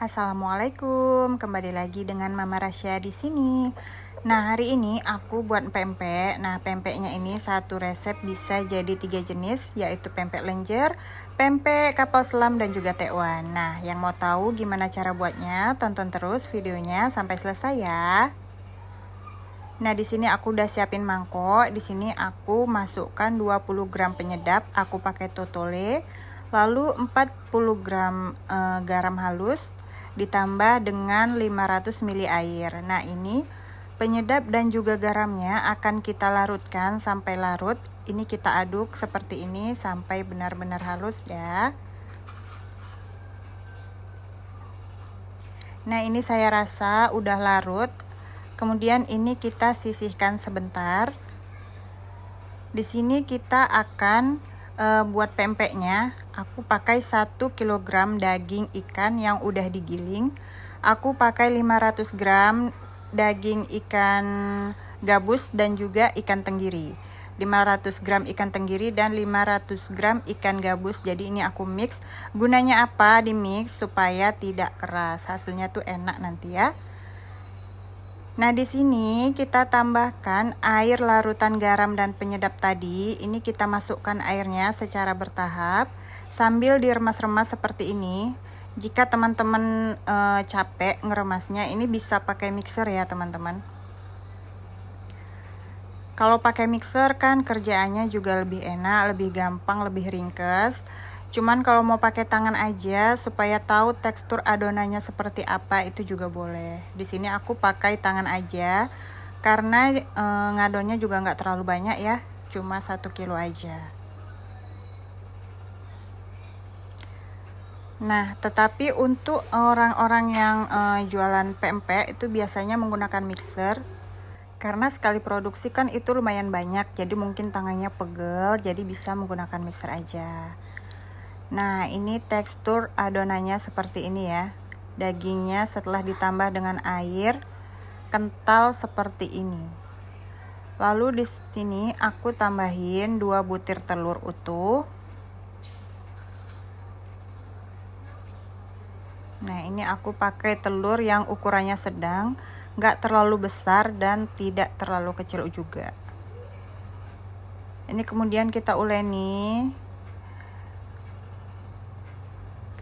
Assalamualaikum, kembali lagi dengan Mama Rasya di sini. Nah, hari ini aku buat pempek. Nah, pempeknya ini satu resep bisa jadi 3 jenis, yaitu pempek lenjer, pempek kapal selam, dan juga tekwan. Nah, yang mau tahu gimana cara buatnya, tonton terus videonya sampai selesai ya. Nah, di sini aku udah siapin mangkok. Di sini aku masukkan 20 gram penyedap, aku pakai totole. Lalu 40 gram garam halus ditambah dengan 500 ml air. Nah, ini penyedap dan juga garamnya akan kita larutkan sampai larut. Ini kita aduk seperti ini sampai benar-benar halus ya. Nah, ini saya rasa udah larut. Kemudian ini kita sisihkan sebentar. Di sini kita akan buat pempeknya. Aku pakai 1 kg daging ikan yang udah digiling. Aku pakai 500 gram daging ikan gabus dan juga ikan tenggiri. 500 gram ikan tenggiri dan 500 gram ikan gabus. Jadi ini aku mix. Gunanya apa di mix? Supaya tidak keras. Hasilnya tuh enak nanti ya. Nah, di sini kita tambahkan air larutan garam dan penyedap tadi. Ini kita masukkan airnya secara bertahap sambil diremas-remas seperti ini. Jika teman-teman capek ngeremasnya, ini bisa pakai mixer ya, teman-teman. Kalau pakai mixer kan kerjaannya juga lebih enak, lebih gampang, lebih ringkes. Cuman kalau mau pakai tangan aja supaya tahu tekstur adonannya seperti apa itu juga boleh. Di sini aku pakai tangan aja karena ngadonnya juga nggak terlalu banyak ya, cuma 1 kilo aja. Nah, tetapi untuk orang-orang yang jualan pempek itu biasanya menggunakan mixer. Karena sekali produksi kan itu lumayan banyak, jadi mungkin tangannya pegel, jadi bisa menggunakan mixer aja. Nah, ini tekstur adonannya seperti ini ya. Dagingnya setelah ditambah dengan air kental seperti ini. Lalu di sini aku tambahin 2 butir telur utuh. Nah, ini aku pakai telur yang ukurannya sedang, nggak terlalu besar dan tidak terlalu kecil juga. Ini kemudian kita uleni.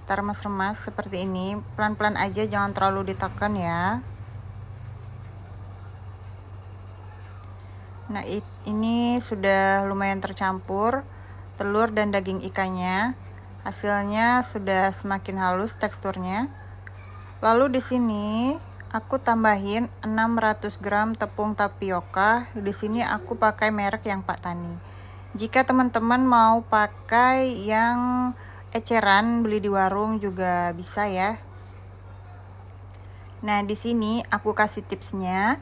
Kita remas-remas seperti ini, pelan-pelan aja, jangan terlalu ditekan ya. Nah, ini sudah lumayan tercampur telur dan daging ikannya. Hasilnya sudah semakin halus teksturnya. Lalu di sini aku tambahin 600 gram tepung tapioka. Di sini aku pakai merek yang Pak Tani. Jika teman-teman mau pakai yang eceran beli di warung juga bisa ya. Nah, di sini aku kasih tipsnya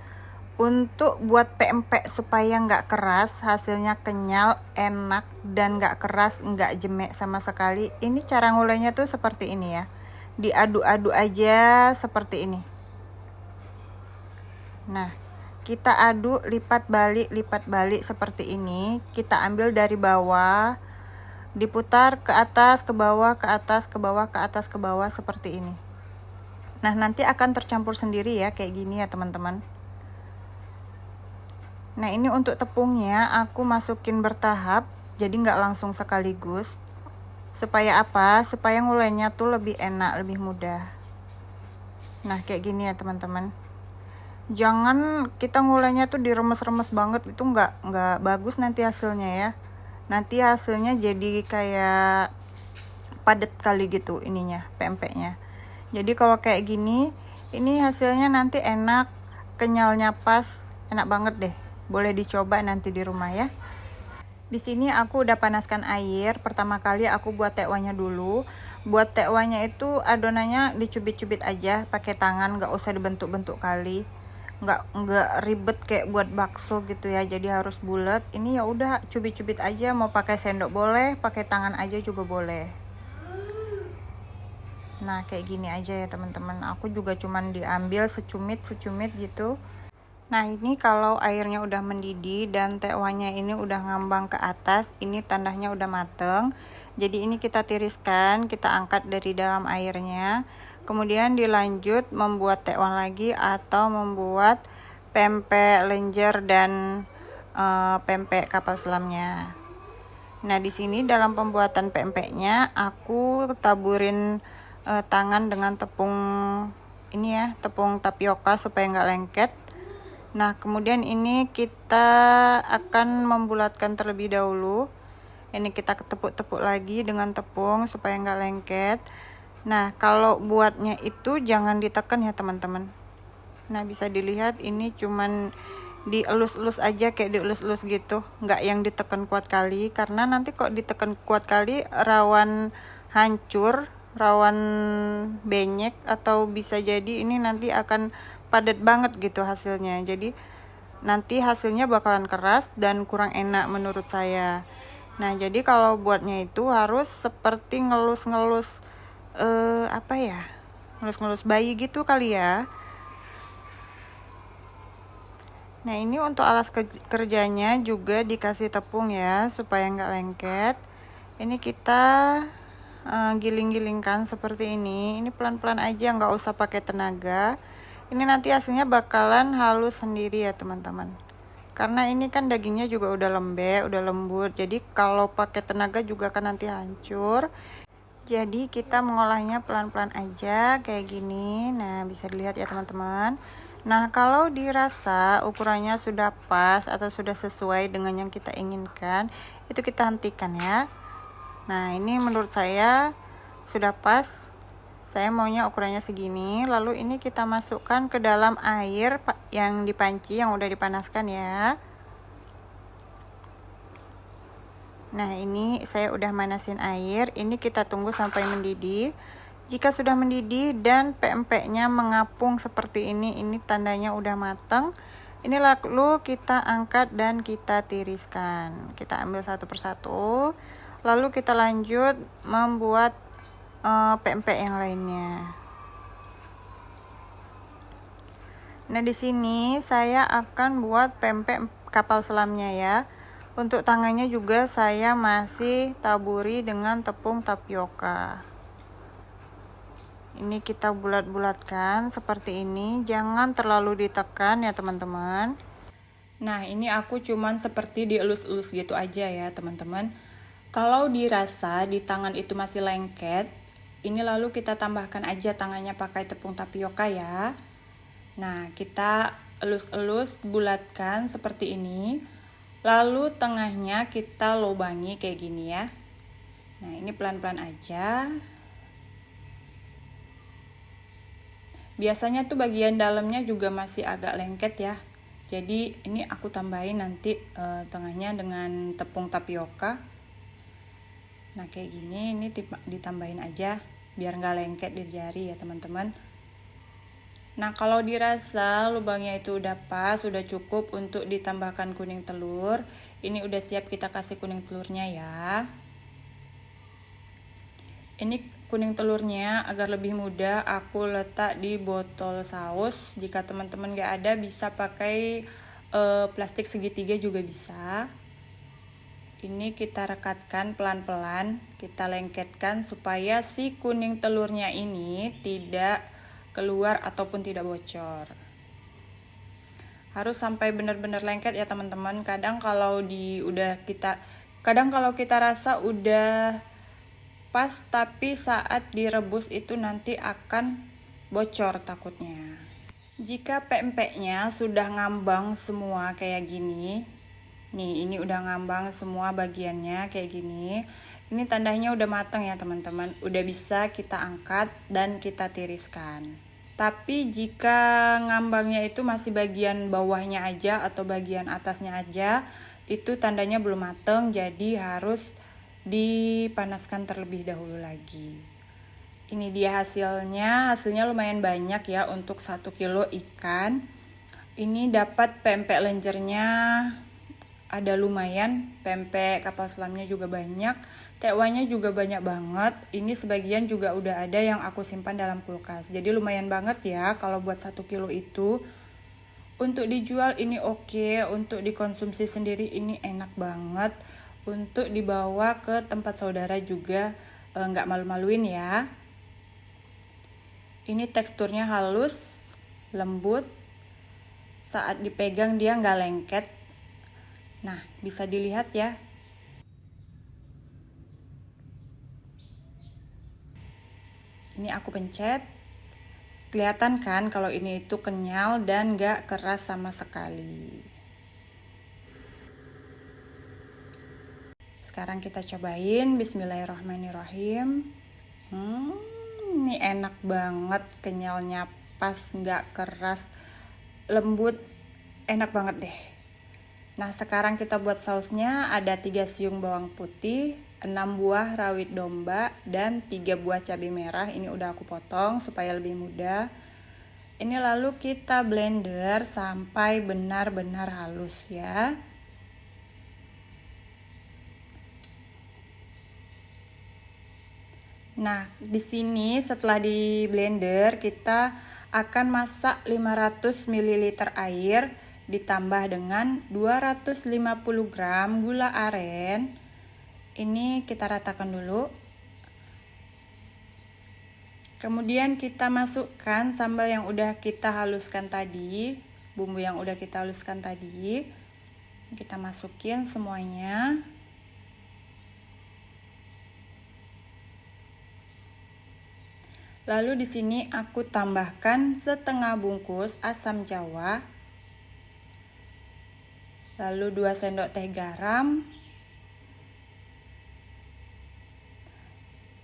untuk buat pempek supaya nggak keras, hasilnya kenyal, enak, dan nggak keras, nggak jemek sama sekali. Ini cara ngulainya tuh seperti ini ya, diaduk-aduk aja seperti ini. Nah, kita aduk lipat balik seperti ini. Kita ambil dari bawah, diputar ke atas, ke bawah, ke atas, ke bawah, ke atas, ke bawah seperti ini. Nah, nanti akan tercampur sendiri ya, kayak gini ya teman-teman. Nah, ini untuk tepungnya aku masukin bertahap, jadi nggak langsung sekaligus. Supaya apa? Supaya ngulainya tuh lebih enak, lebih mudah. Nah, kayak gini ya teman-teman. Jangan kita ngulainya tuh diremes-remes banget, itu nggak bagus nanti hasilnya ya. Nanti hasilnya jadi kayak padat kali gitu ininya, pempeknya. Jadi kalau kayak gini, ini hasilnya nanti enak, kenyalnya pas, enak banget deh. Boleh dicoba nanti di rumah ya. Di sini aku udah panaskan air. Pertama kali aku buat tekwanya dulu. Buat tekwanya itu adonannya dicubit-cubit aja pakai tangan, nggak usah dibentuk-bentuk kali. Nggak ribet kayak buat bakso gitu ya, jadi harus bulat. Ini ya udah cubit-cubit aja, mau pakai sendok boleh, pakai tangan aja juga boleh. Nah, kayak gini aja ya teman-teman. Aku juga cuman diambil secumit gitu. Nah, ini kalau airnya udah mendidih dan tekwanya ini udah ngambang ke atas, ini tandanya udah mateng. Jadi ini kita tiriskan, kita angkat dari dalam airnya. Kemudian dilanjut membuat tekwan lagi atau membuat pempek lenjer dan pempek kapal selamnya. Nah, di sini dalam pembuatan pempeknya aku taburin tangan dengan tepung ini ya, tepung tapioka supaya nggak lengket. Nah, kemudian ini kita akan membulatkan terlebih dahulu. Ini kita tepuk-tepuk lagi dengan tepung supaya nggak lengket. Nah, kalau buatnya itu jangan ditekan ya teman-teman. Nah, bisa dilihat ini cuman dielus-elus aja, kayak dielus-elus gitu, nggak yang ditekan kuat kali, karena nanti kok ditekan kuat kali rawan hancur, rawan benyek, atau bisa jadi ini nanti akan padat banget gitu hasilnya. Jadi nanti hasilnya bakalan keras dan kurang enak menurut saya. Nah, jadi kalau buatnya itu harus seperti ngelus-ngelus apa ya, ngelus-ngelus bayi gitu kali ya. Nah, ini untuk alas kerjanya juga dikasih tepung ya, supaya nggak lengket. Ini kita giling-gilingkan seperti ini. Ini pelan-pelan aja, nggak usah pakai tenaga. Ini nanti hasilnya bakalan halus sendiri ya teman-teman. Karena ini kan dagingnya juga udah lembek, udah lembut. Jadi kalau pakai tenaga juga kan nanti hancur. Jadi kita mengolahnya pelan-pelan aja kayak gini. Nah, bisa dilihat ya teman-teman. Nah, kalau dirasa ukurannya sudah pas atau sudah sesuai dengan yang kita inginkan, itu kita hentikan ya. Nah, ini menurut saya sudah pas. Saya maunya ukurannya segini. Lalu ini kita masukkan ke dalam air yang dipanci, yang udah dipanaskan ya. Nah, ini saya udah manasin air. Ini kita tunggu sampai mendidih. Jika sudah mendidih dan pempeknya mengapung seperti ini tandanya udah matang. Ini lalu kita angkat dan kita tiriskan. Kita ambil satu persatu. Lalu kita lanjut membuat pempek yang lainnya. Nah, di sini saya akan buat pempek kapal selamnya ya. Untuk tangannya juga saya masih taburi dengan tepung tapioka. Ini kita bulat-bulatkan seperti ini, jangan terlalu ditekan ya teman-teman. Nah, ini aku cuman seperti dielus-elus gitu aja ya teman-teman. Kalau dirasa di tangan itu masih lengket, ini lalu kita tambahkan aja tangannya pakai tepung tapioka ya. Nah, kita elus-elus, bulatkan seperti ini. Lalu tengahnya kita lobangi kayak gini ya. Nah, ini pelan-pelan aja. Biasanya tuh bagian dalamnya juga masih agak lengket ya. Jadi ini aku tambahin nanti tengahnya dengan tepung tapioka. Nah, kayak gini, ini ditambahin aja biar nggak lengket di jari ya teman-teman. Nah, kalau dirasa lubangnya itu udah pas, udah cukup untuk ditambahkan kuning telur. Ini udah siap kita kasih kuning telurnya ya. Ini kuning telurnya agar lebih mudah aku letak di botol saus. Jika teman-teman gak ada bisa pakai plastik segitiga juga bisa. Ini kita rekatkan pelan-pelan, kita lengketkan supaya si kuning telurnya ini tidak keluar ataupun tidak bocor. Harus sampai benar-benar lengket ya teman-teman. Kadang kalau kita rasa udah pas, tapi saat direbus itu nanti akan bocor takutnya. Jika pempeknya sudah ngambang semua kayak gini, nih ini udah ngambang semua bagiannya kayak gini, ini tandanya udah matang ya teman-teman, udah bisa kita angkat dan kita tiriskan. Tapi jika ngambangnya itu masih bagian bawahnya aja atau bagian atasnya aja, itu tandanya belum matang, jadi harus dipanaskan terlebih dahulu lagi. Ini dia hasilnya lumayan banyak ya untuk 1 kilo ikan. Ini dapat pempek lenjernya ada lumayan, pempek kapal selamnya juga banyak, tekwannya juga banyak banget. Ini sebagian juga udah ada yang aku simpan dalam kulkas. Jadi lumayan banget ya kalau buat 1 kilo itu. Untuk dijual ini oke, untuk dikonsumsi sendiri ini enak banget. Untuk dibawa ke tempat saudara juga nggak malu-maluin ya. Ini teksturnya halus, lembut. Saat dipegang dia nggak lengket. Nah, bisa dilihat ya. Ini aku pencet. Kelihatan kan kalau ini itu kenyal dan nggak keras sama sekali. Sekarang kita cobain. Bismillahirrahmanirrahim. Ini enak banget, kenyalnya pas, nggak keras, lembut, enak banget deh. Nah, sekarang kita buat sausnya. Ada 3 siung bawang putih, 6 buah rawit domba, dan 3 buah cabai merah. Ini udah aku potong supaya lebih mudah. Ini lalu kita blender sampai benar-benar halus ya. Nah, di sini setelah di blender kita akan masak 500 ml air ditambah dengan 250 gram gula aren. Ini kita ratakan dulu. Kemudian kita masukkan sambal yang udah kita haluskan tadi, bumbu yang udah kita haluskan tadi. Kita masukin semuanya. Lalu di sini aku tambahkan setengah bungkus asam jawa. Lalu 2 sendok teh garam.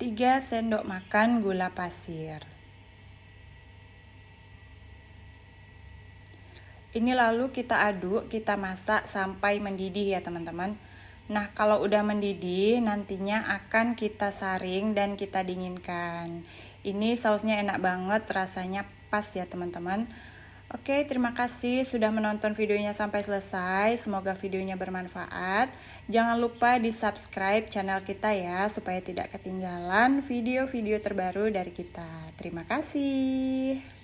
3 sendok makan gula pasir. Ini lalu kita aduk, kita masak sampai mendidih ya teman-teman. Nah, kalau udah mendidih nantinya akan kita saring dan kita dinginkan. Ini sausnya enak banget, rasanya pas ya teman-teman. Oke, terima kasih sudah menonton videonya sampai selesai. Semoga videonya bermanfaat. Jangan lupa di subscribe channel kita ya, supaya tidak ketinggalan video-video terbaru dari kita. Terima kasih.